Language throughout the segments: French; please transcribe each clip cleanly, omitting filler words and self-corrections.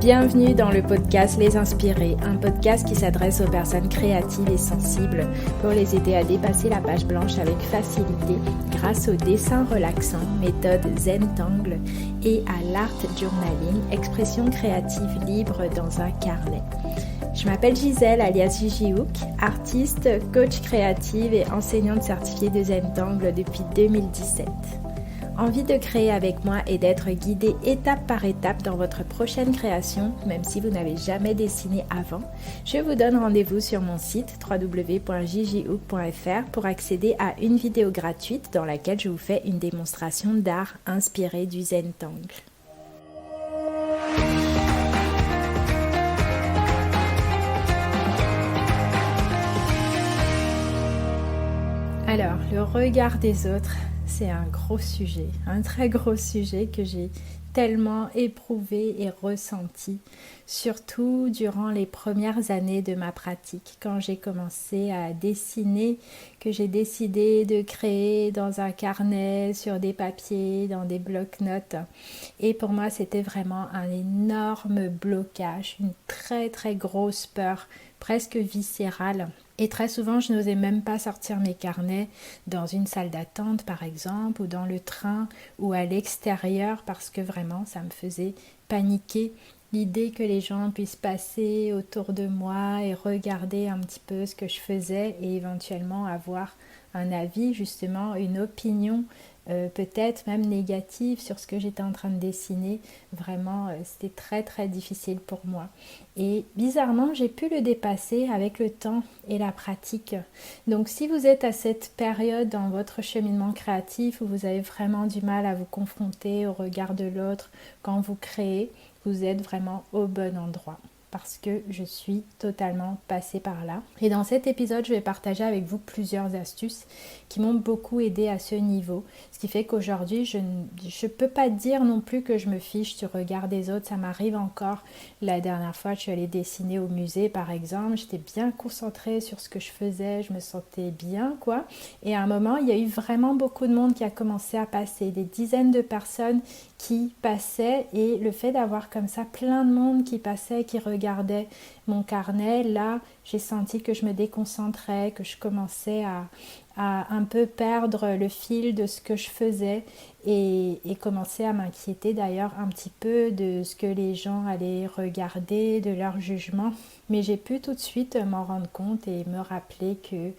Bienvenue dans le podcast Les Inspirés, un podcast qui s'adresse aux personnes créatives et sensibles pour les aider à dépasser la page blanche avec facilité grâce au dessin relaxant, méthode Zentangle et à l'art journaling, expression créative libre dans un carnet. Je m'appelle Gisèle alias Gigi Hook, artiste, coach créative et enseignante certifiée de Zentangle depuis 2017. Envie de créer avec moi et d'être guidée étape par étape dans votre prochaine création, même si vous n'avez jamais dessiné avant, je vous donne rendez-vous sur mon site www.gigihook.fr pour accéder à une vidéo gratuite dans laquelle je vous fais une démonstration d'art inspirée du Zentangle. Alors, le regard des autres, c'est un gros sujet, un très gros sujet que j'ai tellement éprouvé et ressenti, surtout durant les premières années de ma pratique, quand j'ai commencé à dessiner, que j'ai décidé de créer dans un carnet, sur des papiers, dans des blocs-notes. Et pour moi, c'était vraiment un énorme blocage, une très très grosse peur, presque viscérale. Et très souvent, je n'osais même pas sortir mes carnets dans une salle d'attente, par exemple, ou dans le train, ou à l'extérieur, parce que vraiment, ça me faisait paniquer. L'idée que les gens puissent passer autour de moi et regarder un petit peu ce que je faisais et éventuellement avoir un avis, justement, une opinion, peut-être même négative sur ce que j'étais en train de dessiner. Vraiment, c'était très très difficile pour moi. Et bizarrement, j'ai pu le dépasser avec le temps et la pratique. Donc si vous êtes à cette période dans votre cheminement créatif où vous avez vraiment du mal à vous confronter au regard de l'autre quand vous créez, vous êtes vraiment au bon endroit. Parce que je suis totalement passée par là. Et dans cet épisode, je vais partager avec vous plusieurs astuces qui m'ont beaucoup aidé à ce niveau. Ce qui fait qu'aujourd'hui, je ne peux pas dire non plus que je me fiche du regard des autres. Ça m'arrive encore. La dernière fois, je suis allée dessiner au musée, par exemple. J'étais bien concentrée sur ce que je faisais. Je me sentais bien, quoi. Et à un moment, il y a eu vraiment beaucoup de monde qui a commencé à passer. Des dizaines de personnes qui passaient. Et le fait d'avoir comme ça plein de monde qui passait, qui regardait mon carnet, là, j'ai senti que je me déconcentrais, que je commençais à un peu perdre le fil de ce que je faisais et commencer à m'inquiéter d'ailleurs un petit peu de ce que les gens allaient regarder, de leur jugement. Mais j'ai pu tout de suite m'en rendre compte et me rappeler que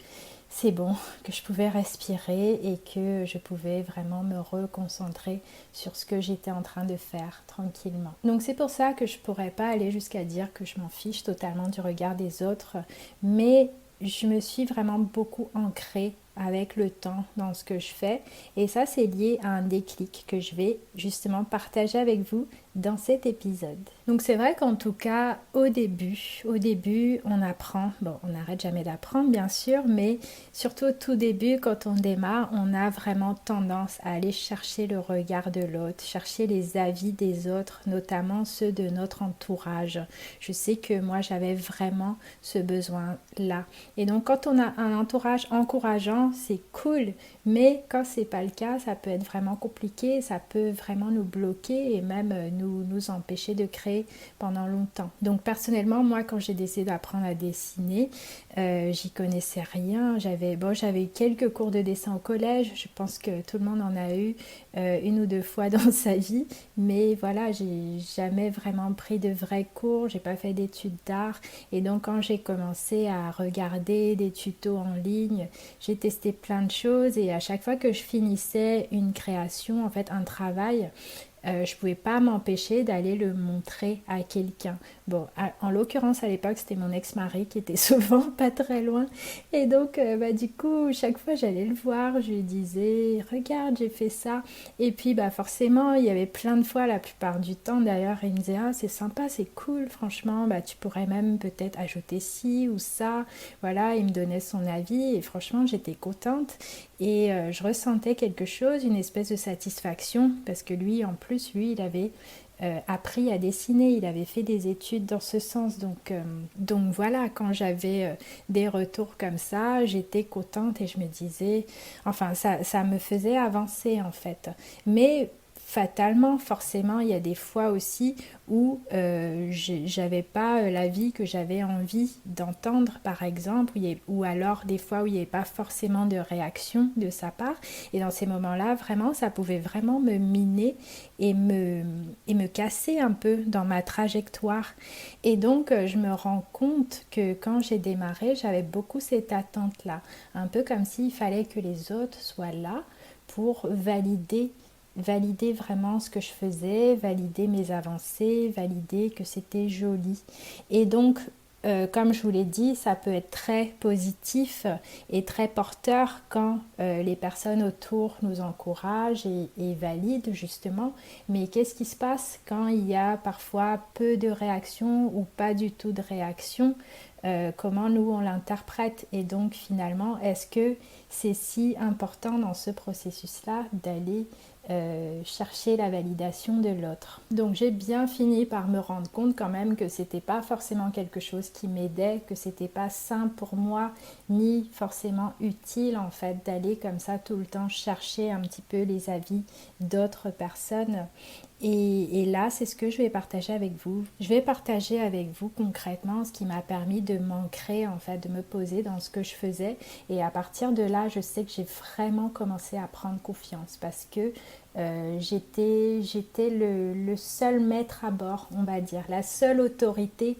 c'est bon, que je pouvais respirer et que je pouvais vraiment me reconcentrer sur ce que j'étais en train de faire tranquillement. Donc c'est pour ça que je ne pourrais pas aller jusqu'à dire que je m'en fiche totalement du regard des autres, mais je me suis vraiment beaucoup ancrée avec le temps dans ce que je fais et ça c'est lié à un déclic que je vais justement partager avec vous dans cet épisode. Donc c'est vrai qu'en tout cas au début on apprend, bon on n'arrête jamais d'apprendre bien sûr, mais surtout au tout début quand on démarre on a vraiment tendance à aller chercher le regard de l'autre, chercher les avis des autres, notamment ceux de notre entourage. Je sais que moi j'avais vraiment ce besoin là et donc quand on a un entourage encourageant c'est cool, mais quand c'est pas le cas, ça peut être vraiment compliqué, ça peut vraiment nous bloquer et même nous empêcher de créer pendant longtemps. Donc personnellement, moi quand j'ai décidé d'apprendre à dessiner, j'y connaissais rien. J'avais eu quelques cours de dessin au collège, je pense que tout le monde en a eu une ou deux fois dans sa vie, mais voilà, j'ai jamais vraiment pris de vrais cours, j'ai pas fait d'études d'art et donc quand j'ai commencé à regarder des tutos en ligne, j'ai testé plein de choses et à chaque fois que je finissais une création, en fait un travail, je pouvais pas m'empêcher d'aller le montrer à quelqu'un. Bon, en l'occurrence à l'époque c'était mon ex-mari qui était souvent pas très loin et donc du coup chaque fois j'allais le voir, je lui disais regarde j'ai fait ça et puis forcément il y avait plein de fois, la plupart du temps d'ailleurs, il me disait ah c'est sympa, c'est cool franchement, tu pourrais même peut-être ajouter ci ou ça, voilà, il me donnait son avis et franchement j'étais contente et je ressentais quelque chose, une espèce de satisfaction parce que lui en plus il avait appris à dessiner, il avait fait des études dans ce sens, donc voilà, quand j'avais des retours comme ça, j'étais contente et je me disais, enfin ça me faisait avancer en fait, mais fatalement, forcément, il y a des fois aussi où j'avais pas la vie que j'avais envie d'entendre, par exemple, ou alors des fois où il n'y avait pas forcément de réaction de sa part. Et dans ces moments-là, vraiment, ça pouvait vraiment me miner et me casser un peu dans ma trajectoire. Et donc, je me rends compte que quand j'ai démarré, j'avais beaucoup cette attente-là, un peu comme s'il fallait que les autres soient là pour valider vraiment ce que je faisais, valider mes avancées, valider que c'était joli. Et donc, comme je vous l'ai dit, ça peut être très positif et très porteur quand les personnes autour nous encouragent et valident justement. Mais qu'est-ce qui se passe quand il y a parfois peu de réaction ou pas du tout de réaction? Comment nous on l'interprète, et donc finalement est-ce que c'est si important dans ce processus-là d'aller chercher la validation de l'autre. Donc j'ai bien fini par me rendre compte quand même que c'était pas forcément quelque chose qui m'aidait, que c'était pas sain pour moi, ni forcément utile en fait d'aller comme ça tout le temps chercher un petit peu les avis d'autres personnes. Et là, c'est ce que je vais partager avec vous. Je vais partager avec vous concrètement ce qui m'a permis de m'ancrer, en fait, de me poser dans ce que je faisais. Et à partir de là, je sais que j'ai vraiment commencé à prendre confiance parce que j'étais le seul maître à bord, on va dire, la seule autorité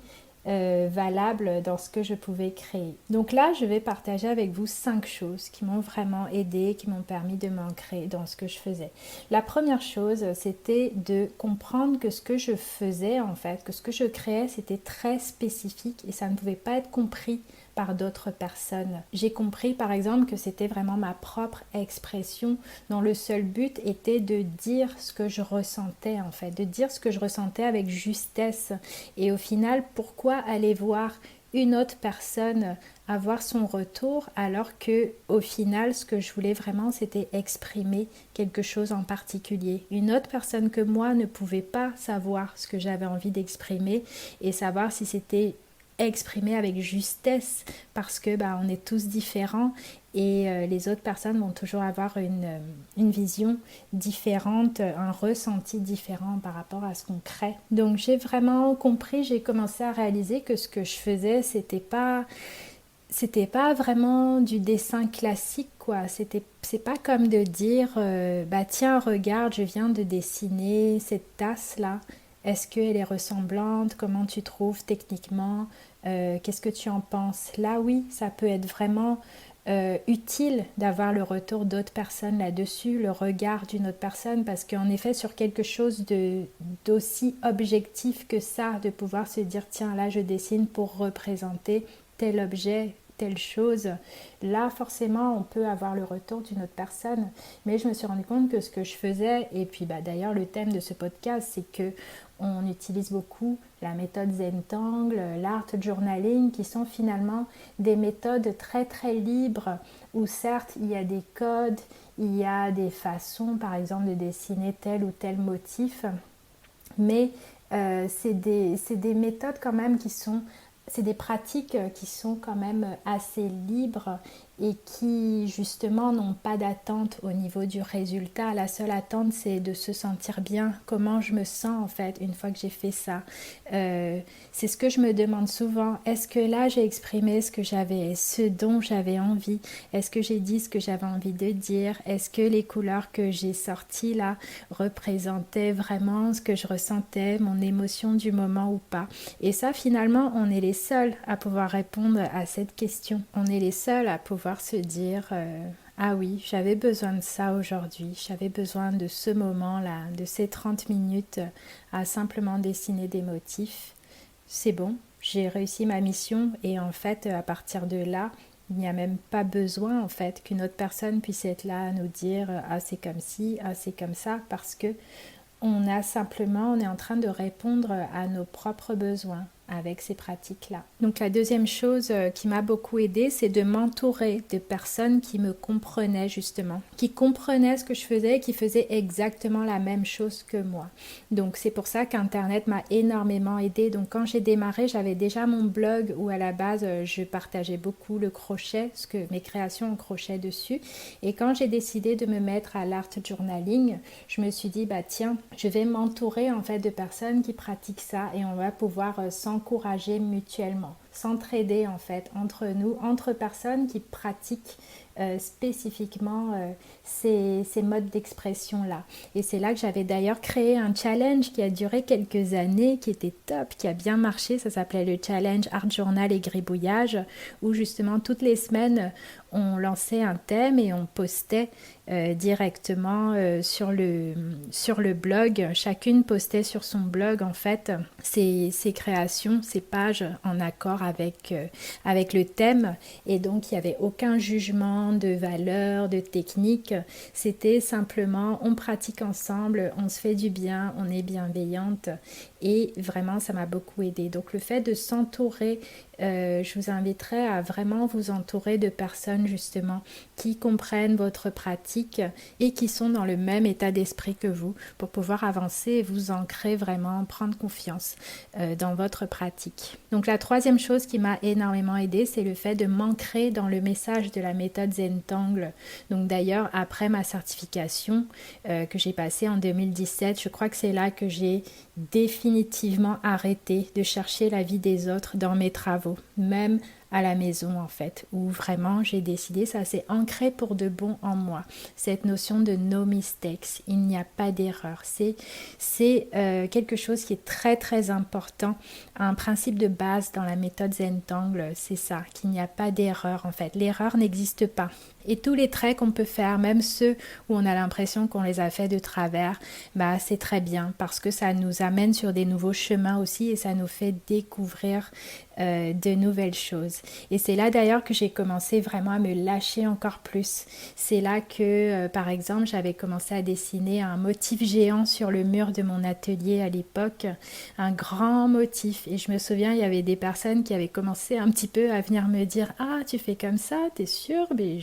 valable dans ce que je pouvais créer. Donc là, je vais partager avec vous 5 choses qui m'ont vraiment aidé, qui m'ont permis de m'ancrer dans ce que je faisais. La première chose, c'était de comprendre que ce que je faisais, en fait, que ce que je créais, c'était très spécifique et ça ne pouvait pas être compris par d'autres personnes. J'ai compris par exemple que c'était vraiment ma propre expression dont le seul but était de dire ce que je ressentais en fait, de dire ce que je ressentais avec justesse. Et au final, pourquoi aller voir une autre personne avoir son retour alors que au final ce que je voulais vraiment c'était exprimer quelque chose en particulier. Une autre personne que moi ne pouvait pas savoir ce que j'avais envie d'exprimer et savoir si c'était exprimé avec justesse parce que on est tous différents et les autres personnes vont toujours avoir une vision différente, un ressenti différent par rapport à ce qu'on crée. Donc j'ai vraiment compris, j'ai commencé à réaliser que ce que je faisais, c'était pas vraiment du dessin classique quoi. C'est pas comme de dire tiens regarde, je viens de dessiner cette tasse là. Est-ce qu'elle est ressemblante? Comment tu trouves techniquement? Qu'est-ce que tu en penses? Là, oui, ça peut être vraiment utile d'avoir le retour d'autres personnes là-dessus, le regard d'une autre personne, parce qu'en effet, sur quelque chose d'aussi objectif que ça, de pouvoir se dire, tiens, là, je dessine pour représenter tel objet, telle chose, là forcément on peut avoir le retour d'une autre personne. Mais je me suis rendu compte que ce que je faisais, et puis d'ailleurs le thème de ce podcast, c'est que on utilise beaucoup la méthode Zentangle, l'art journaling, qui sont finalement des méthodes très très libres où certes il y a des codes, il y a des façons par exemple de dessiner tel ou tel motif, mais c'est des méthodes quand même c'est des pratiques qui sont quand même assez libres et qui justement n'ont pas d'attente au niveau du résultat. La seule attente, c'est de se sentir bien. Comment je me sens en fait une fois que j'ai fait ça. C'est ce que je me demande souvent. Est-ce que là j'ai exprimé ce dont j'avais envie? Est-ce que j'ai dit ce que j'avais envie de dire? Est-ce que les couleurs que j'ai sorties là représentaient vraiment ce que je ressentais, mon émotion du moment ou pas? Et ça finalement, on est les seuls à pouvoir répondre à cette question. On est les seuls à pouvoir se dire ah oui, j'avais besoin de ça aujourd'hui, j'avais besoin de ce moment-là, de ces 30 minutes à simplement dessiner des motifs. C'est bon, j'ai réussi ma mission et en fait, à partir de là, il n'y a même pas besoin en fait qu'une autre personne puisse être là à nous dire ah c'est comme ci, ah c'est comme ça, parce que on est en train de répondre à nos propres besoins, avec ces pratiques-là. Donc la deuxième chose qui m'a beaucoup aidée, c'est de m'entourer de personnes qui me comprenaient justement, qui comprenaient ce que je faisais et qui faisaient exactement la même chose que moi. Donc c'est pour ça qu'Internet m'a énormément aidée. Donc quand j'ai démarré, j'avais déjà mon blog où à la base je partageais beaucoup le crochet, ce que mes créations en crochet dessus. Et quand j'ai décidé de me mettre à l'art journaling, je me suis dit tiens, je vais m'entourer en fait de personnes qui pratiquent ça et on va pouvoir s'encourager mutuellement, s'entraider en fait entre nous, entre personnes qui pratiquent spécifiquement ces modes d'expression là. Et c'est là que j'avais d'ailleurs créé un challenge qui a duré quelques années, qui était top, qui a bien marché. Ça s'appelait le challenge Art Journal et Gribouillage, où justement toutes les semaines on lançait un thème et on postait directement sur le blog. Chacune postait sur son blog en fait ses créations, ses pages en accord avec le thème, et donc il n'y avait aucun jugement de valeur, de technique. C'était simplement on pratique ensemble, on se fait du bien, on est bienveillante, et vraiment ça m'a beaucoup aidée. Donc le fait de s'entourer, je vous inviterai à vraiment vous entourer de personnes justement qui comprennent votre pratique et qui sont dans le même état d'esprit que vous pour pouvoir avancer et vous ancrer vraiment, prendre confiance dans votre pratique. Donc la troisième chose qui m'a énormément aidée, c'est le fait de m'ancrer dans le message de la méthode Zentangle. Donc d'ailleurs, après ma certification que j'ai passée en 2017, je crois que c'est là que j'ai définitivement arrêté de chercher l'avis des autres dans mes travaux, même à la maison en fait, où vraiment j'ai décidé, ça s'est ancré pour de bon en moi, cette notion de no mistakes, il n'y a pas d'erreur, c'est quelque chose qui est très très important, un principe de base dans la méthode Zentangle, c'est ça, qu'il n'y a pas d'erreur en fait, l'erreur n'existe pas. Et tous les traits qu'on peut faire, même ceux où on a l'impression qu'on les a fait de travers, c'est très bien parce que ça nous amène sur des nouveaux chemins aussi et ça nous fait découvrir de nouvelles choses. Et c'est là d'ailleurs que j'ai commencé vraiment à me lâcher encore plus. C'est là que, par exemple, j'avais commencé à dessiner un motif géant sur le mur de mon atelier à l'époque, un grand motif. Et je me souviens, il y avait des personnes qui avaient commencé un petit peu à venir me dire « Ah, tu fais comme ça, t'es sûre ?» Mais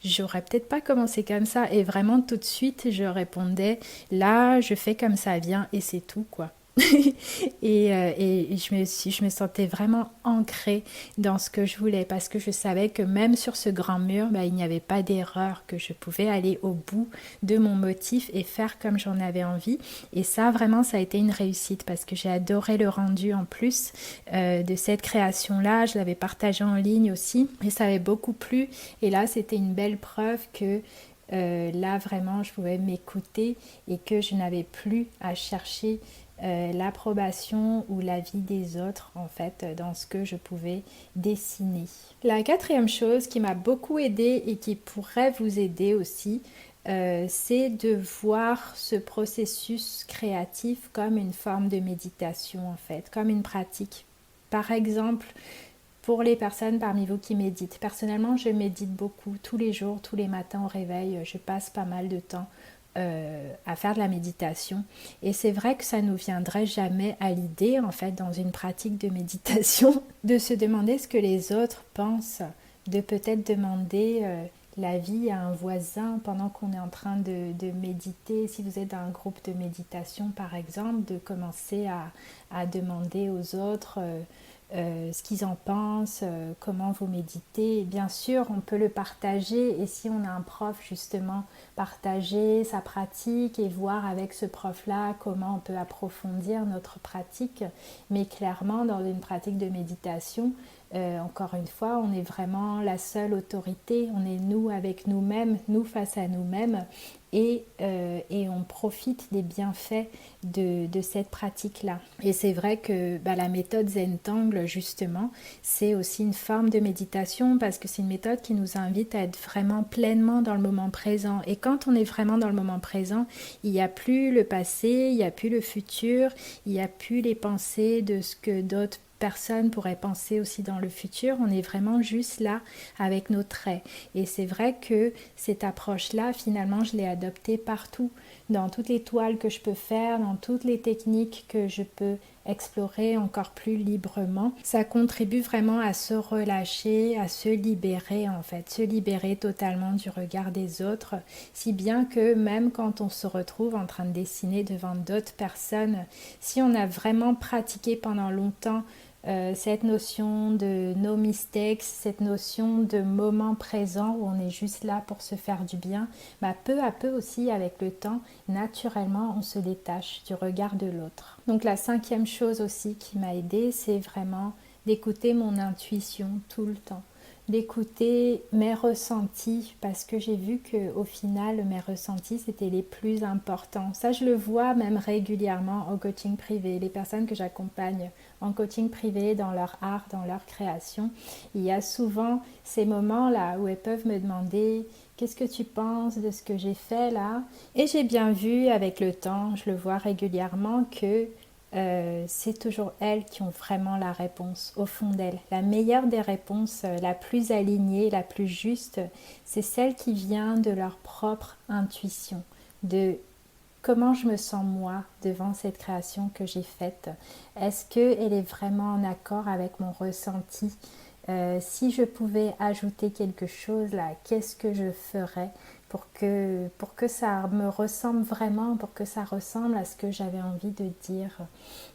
j'aurais peut-être pas commencé comme ça. Et vraiment, tout de suite, je répondais « Là, je fais comme ça vient et c'est tout, quoi. » et je me sentais vraiment ancrée dans ce que je voulais parce que je savais que même sur ce grand mur, il n'y avait pas d'erreur, que je pouvais aller au bout de mon motif et faire comme j'en avais envie. Et ça, vraiment, ça a été une réussite parce que j'ai adoré le rendu en plus de cette création-là. Je l'avais partagé en ligne aussi et ça avait beaucoup plu. Et là, c'était une belle preuve que là, vraiment, je pouvais m'écouter et que je n'avais plus à chercher l'approbation ou l'avis des autres en fait dans ce que je pouvais dessiner. La quatrième chose qui m'a beaucoup aidée et qui pourrait vous aider aussi, c'est de voir ce processus créatif comme une forme de méditation en fait, comme une pratique. Par exemple, pour les personnes parmi vous qui méditent, personnellement je médite beaucoup tous les jours, tous les matins au réveil, je passe pas mal de temps à faire de la méditation, et c'est vrai que ça nous viendrait jamais à l'idée en fait dans une pratique de méditation de se demander ce que les autres pensent, de peut-être demander l'avis à un voisin pendant qu'on est en train de méditer, si vous êtes dans un groupe de méditation par exemple, de commencer à demander aux autres ce qu'ils en pensent, comment vous méditez. Et bien sûr, on peut le partager et si on a un prof justement, partager sa pratique et voir avec ce prof-là comment on peut approfondir notre pratique. Mais clairement, dans une pratique de méditation, encore une fois, on est vraiment la seule autorité, on est nous avec nous-mêmes, nous face à nous-mêmes et on profite des bienfaits de cette pratique-là. Et c'est vrai que la méthode Zentangle, justement, c'est aussi une forme de méditation parce que c'est une méthode qui nous invite à être vraiment pleinement dans le moment présent. Et quand on est vraiment dans le moment présent, il n'y a plus le passé, il n'y a plus le futur, il n'y a plus les pensées de ce que d'autres personne pourrait penser aussi dans le futur, on est vraiment juste là avec nos traits. Et c'est vrai que cette approche-là, finalement, je l'ai adoptée partout, dans toutes les toiles que je peux faire, dans toutes les techniques que je peux explorer encore plus librement. Ça contribue vraiment à se relâcher, à se libérer en fait, se libérer totalement du regard des autres, si bien que même quand on se retrouve en train de dessiner devant d'autres personnes, si on a vraiment pratiqué pendant longtemps cette notion de no mistakes, cette notion de moment présent où on est juste là pour se faire du bien, peu à peu aussi avec le temps, naturellement on se détache du regard de l'autre. Donc la 5e chose aussi qui m'a aidée, c'est vraiment d'écouter mon intuition tout le temps, d'écouter mes ressentis, parce que j'ai vu qu'au final mes ressentis c'était les plus importants. Ça je le vois même régulièrement au coaching privé, les personnes que j'accompagne en coaching privé dans leur art, dans leur création, il y a souvent ces moments là où elles peuvent me demander qu'est-ce que tu penses de ce que j'ai fait là, et j'ai bien vu avec le temps, je le vois régulièrement que c'est toujours elles qui ont vraiment la réponse au fond d'elles. La meilleure des réponses, la plus alignée, la plus juste, c'est celle qui vient de leur propre intuition, de comment je me sens moi devant cette création que j'ai faite. Est-ce qu'elle est vraiment en accord avec mon ressenti? Si je pouvais ajouter quelque chose là, qu'est-ce que je ferais pour que ça me ressemble vraiment, pour que ça ressemble à ce que j'avais envie de dire.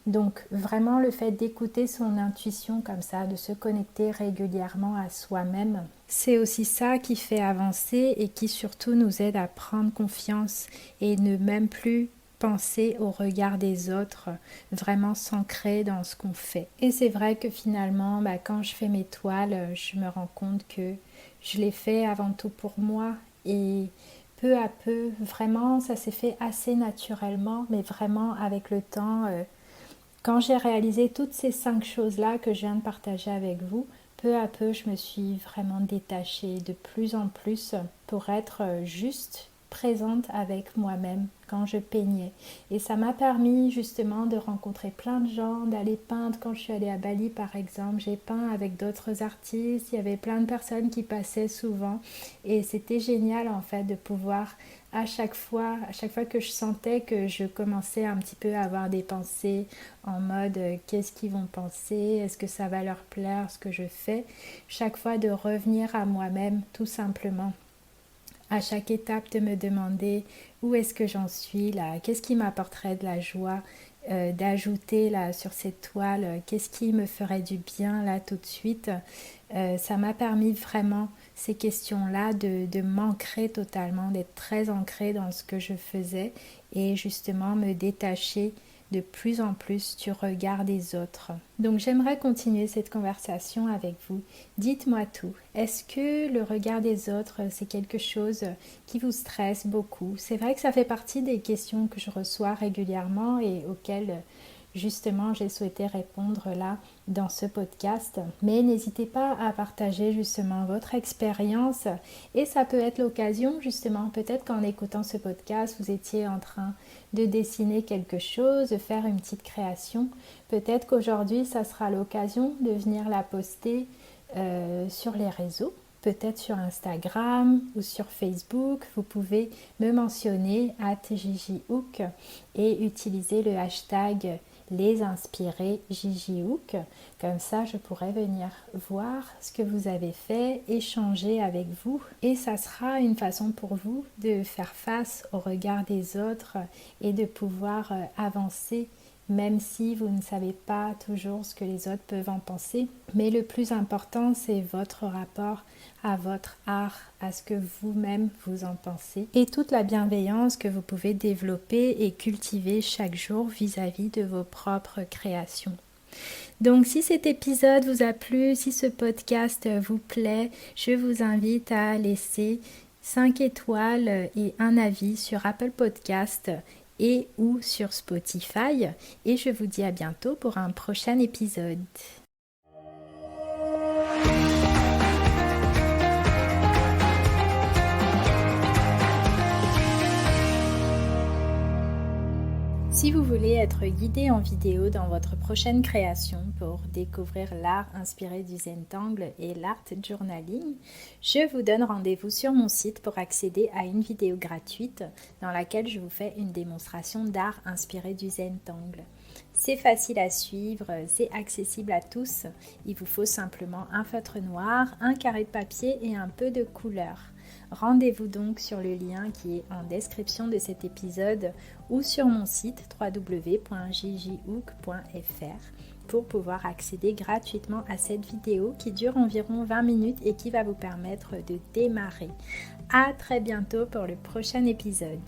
Donc vraiment le fait d'écouter son intuition comme ça, de se connecter régulièrement à soi-même, c'est aussi ça qui fait avancer et qui surtout nous aide à prendre confiance et ne même plus penser au regard des autres, vraiment s'ancrer dans ce qu'on fait. Et c'est vrai que finalement, quand je fais mes toiles, je me rends compte que je les fais avant tout pour moi, et peu à peu, vraiment, ça s'est fait assez naturellement, mais vraiment avec le temps, quand j'ai réalisé toutes ces 5 choses-là que je viens de partager avec vous, peu à peu, je me suis vraiment détachée de plus en plus pour être juste présente avec moi-même quand je peignais. Et ça m'a permis justement de rencontrer plein de gens, d'aller peindre quand je suis allée à Bali par exemple. J'ai peint avec d'autres artistes, il y avait plein de personnes qui passaient souvent et c'était génial en fait de pouvoir à chaque fois que je sentais que je commençais un petit peu à avoir des pensées en mode qu'est-ce qu'ils vont penser, est-ce que ça va leur plaire ce que je fais, chaque fois de revenir à moi-même tout simplement. À chaque étape de me demander où est-ce que j'en suis là, qu'est-ce qui m'apporterait de la joie, d'ajouter là sur cette toile, qu'est-ce qui me ferait du bien là tout de suite. Ça m'a permis vraiment ces questions-là de m'ancrer totalement, d'être très ancrée dans ce que je faisais et justement me détacher de plus en plus du regard des autres. Donc j'aimerais continuer cette conversation avec vous. Dites-moi tout. Est-ce que le regard des autres, c'est quelque chose qui vous stresse beaucoup? C'est vrai que ça fait partie des questions que je reçois régulièrement et auxquelles justement j'ai souhaité répondre là dans ce podcast, mais n'hésitez pas à partager justement votre expérience et ça peut être l'occasion justement, peut-être qu'en écoutant ce podcast vous étiez en train de dessiner quelque chose, de faire une petite création, peut-être qu'aujourd'hui ça sera l'occasion de venir la poster sur les réseaux, peut-être sur Instagram ou sur Facebook. Vous pouvez me mentionner @JJHook et utiliser le hashtag les inspirés JJHook. Comme ça, je pourrais venir voir ce que vous avez fait, échanger avec vous. Et ça sera une façon pour vous de faire face au regard des autres et de pouvoir avancer, même si vous ne savez pas toujours ce que les autres peuvent en penser. Mais le plus important, c'est votre rapport à votre art, à ce que vous-même vous en pensez et toute la bienveillance que vous pouvez développer et cultiver chaque jour vis-à-vis de vos propres créations. Donc si cet épisode vous a plu, si ce podcast vous plaît, je vous invite à laisser 5 étoiles et un avis sur Apple Podcast et ou sur Spotify. Et je vous dis à bientôt pour un prochain épisode. Si vous voulez être guidé en vidéo dans votre prochaine création pour découvrir l'art inspiré du Zentangle et l'art journaling, je vous donne rendez-vous sur mon site pour accéder à une vidéo gratuite dans laquelle je vous fais une démonstration d'art inspiré du Zentangle. C'est facile à suivre, c'est accessible à tous. Il vous faut simplement un feutre noir, un carré de papier et un peu de couleur. Rendez-vous donc sur le lien qui est en description de cet épisode ou sur mon site www.jjhook.fr pour pouvoir accéder gratuitement à cette vidéo qui dure environ 20 minutes et qui va vous permettre de démarrer. À très bientôt pour le prochain épisode.